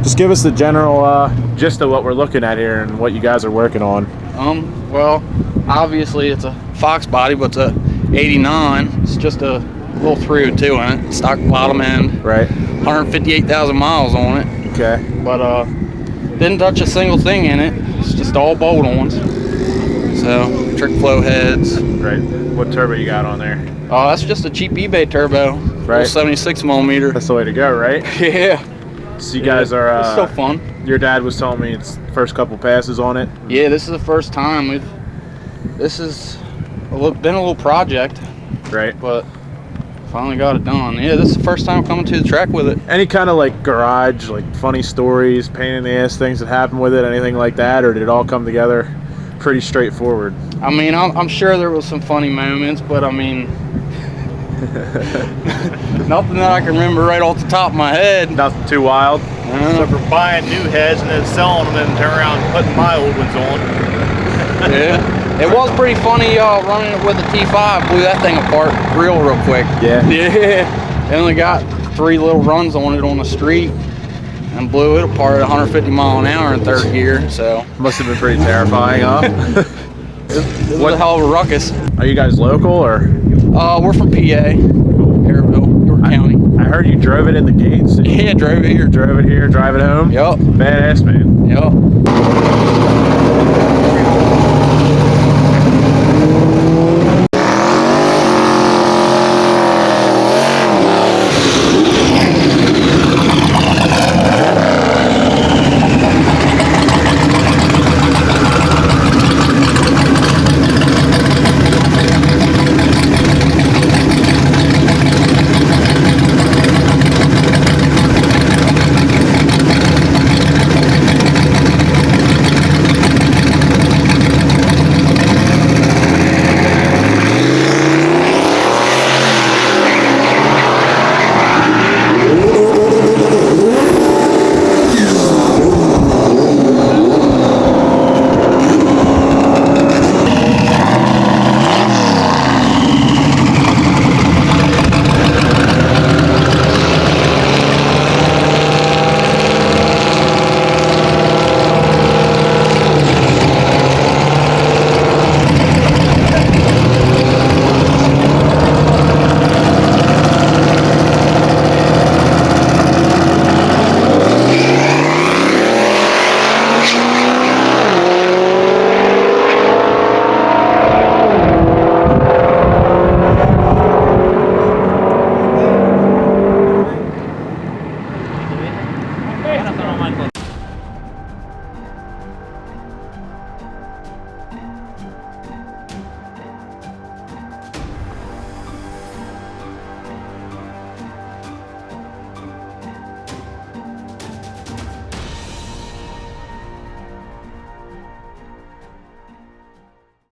Just give us the general gist of what we're looking at here and what you guys are working on. Well, obviously it's a Fox body, but it's a 89. It's just a little 302 in it, stock bottom end. Right. 158,000 miles on it. Okay. But didn't touch a single thing in it. It's just all bolt-ons. So trick flow heads. Right. What turbo you got on there? Oh, that's just a cheap eBay turbo. Right. 76 millimeter. That's the way to go, right? Yeah. So you guys are. It's still fun. Your dad was telling me it's first couple passes on it. Yeah, this is the first time this has been a little project. Right. But finally got it done. Yeah, this is the first time coming to the track with it. Any kind of like garage, like funny stories, pain in the ass things that happened with it, anything like that, or did it all come together pretty straightforward? I mean, I'm sure there was some funny moments, but I mean, nothing that I can remember right off the top of my head. Nothing too wild. So for buying new heads and then selling them and turn around and putting my old ones on. Yeah. It was pretty funny running it with a T5. Blew that thing apart real quick. Yeah. Yeah. It only got 3 little runs on it on the street and blew it apart at 150 mile an hour in 3rd gear. So Must have been pretty terrifying, huh? it was a hell of a ruckus. Are you guys local or? We're from PA, Airville, York County. I heard you drove it in the gates. Yeah, drove it here. Drove it here, drive it home. Yup. Badass, man. Yup.